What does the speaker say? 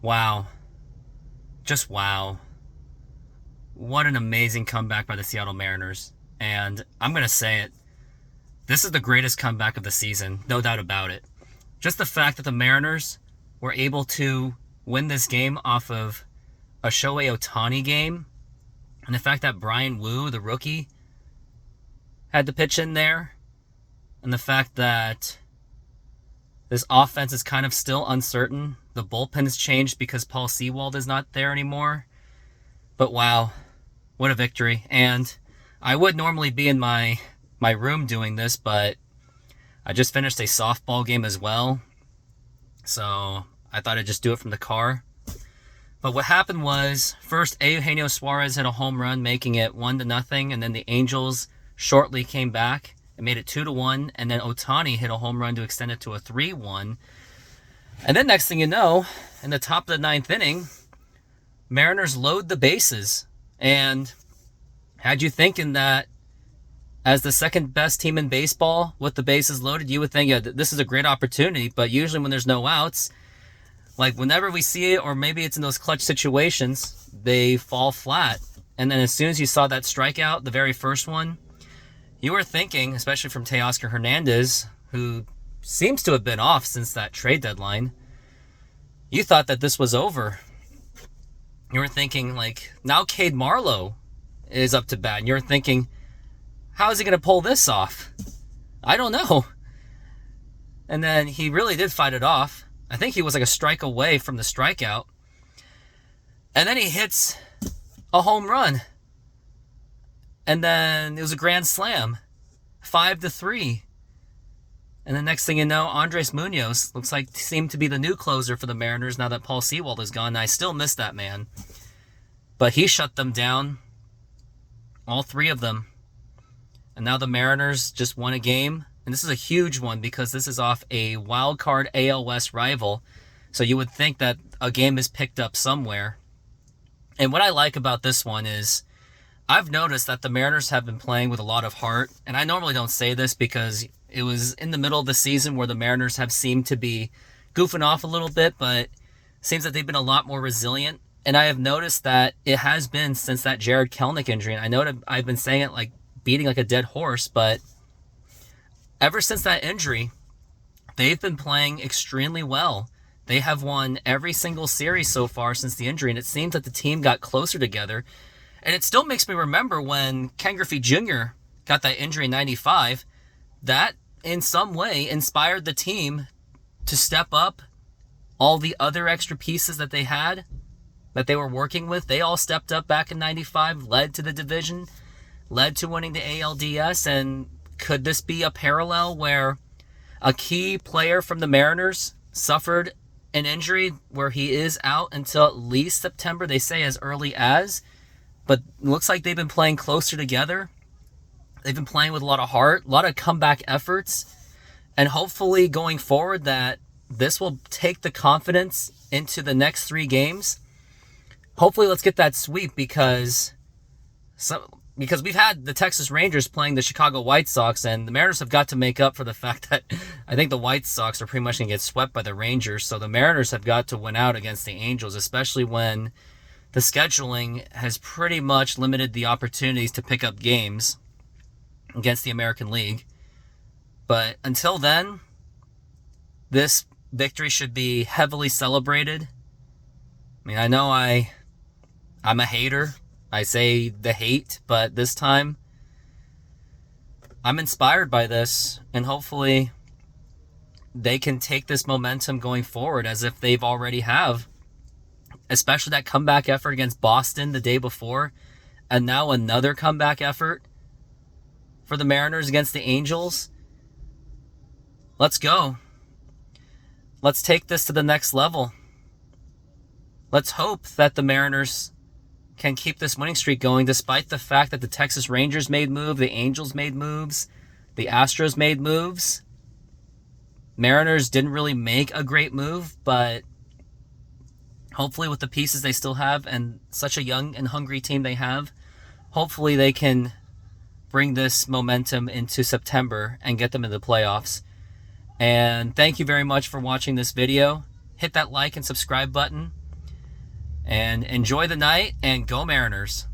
Wow. Just wow. What an amazing comeback by the Seattle Mariners. And I'm going to say it. This is the greatest comeback of the season, no doubt about it. Just the fact that the Mariners were able to win this game off of a Shohei Ohtani game, and the fact that Brian Wu, the rookie, had to pitch in there, and the fact that this offense is kind of still uncertain. The bullpen has changed because Paul Sewald is not there anymore. But wow, what a victory. And I would normally be in my room doing this, but I just finished a softball game as well. So I thought I'd just do it from the car. But what happened was, first Eugenio Suarez hit a home run, making it 1-0, and then the Angels shortly came back and made it 2-1, and then Ohtani hit a home run to extend it to a 3-1. And then next thing you know, in the top of the ninth inning, Mariners load the bases, and had you thinking that as the second best team in baseball with the bases loaded, you would think, yeah, this is a great opportunity. But usually when there's no outs, like whenever we see it, or maybe it's in those clutch situations, they fall flat. And then as soon as you saw that strikeout, the very first one, you were thinking, especially from Teoscar Hernandez, who seems to have been off since that trade deadline, you thought that this was over. You were thinking, like, now Cade Marlowe is up to bat. And you're thinking, how is he going to pull this off? I don't know. And then he really did fight it off. I think he was like a strike away from the strikeout. And then he hits a home run. And then it was a grand slam. 5-3. And the next thing you know, Andres Munoz looks like seemed to be the new closer for the Mariners now that Paul Sewald is gone. And I still miss that man. But he shut them down. All three of them. And now the Mariners just won a game. And this is a huge one because this is off a wild card AL West rival. So you would think that a game is picked up somewhere. And what I like about this one is I've noticed that the Mariners have been playing with a lot of heart. And I normally don't say this because it was in the middle of the season where the Mariners have seemed to be goofing off a little bit, but it seems that they've been a lot more resilient. And I have noticed that it has been since that Jared Kelenic injury. And I know that I've been saying it like beating like a dead horse, but ever since that injury, they've been playing extremely well. They have won every single series so far since the injury, and it seems that the team got closer together. And it still makes me remember when Ken Griffey Jr. got that injury in 95, that in some way inspired the team to step up. All the other extra pieces that they had, that they were working with, they all stepped up back in 95, led to the division, led to winning the ALDS. And could this be a parallel where a key player from the Mariners suffered an injury where he is out until at least September, they say as early as, but it looks like they've been playing closer together. They've been playing with a lot of heart, a lot of comeback efforts, and hopefully going forward that this will take the confidence into the next 3 games. Hopefully let's get that sweep because we've had the Texas Rangers playing the Chicago White Sox, and the Mariners have got to make up for the fact that I think the White Sox are pretty much going to get swept by the Rangers. So the Mariners have got to win out against the Angels, especially when the scheduling has pretty much limited the opportunities to pick up games against the American League. But until then, this victory should be heavily celebrated. I mean, I know I'm a hater. I say the hate, but this time I'm inspired by this, and hopefully they can take this momentum going forward as if they've already have. Especially that comeback effort against Boston the day before, and now another comeback effort for the Mariners against the Angels. Let's go. Let's take this to the next level. Let's hope that the Mariners can keep this winning streak going despite the fact that the Texas Rangers made moves, the Angels made moves, the Astros made moves. Mariners didn't really make a great move, but hopefully with the pieces they still have and such a young and hungry team they have, hopefully they can bring this momentum into September and get them into the playoffs. And thank you very much for watching this video. Hit that like and subscribe button. And enjoy the night, and go Mariners.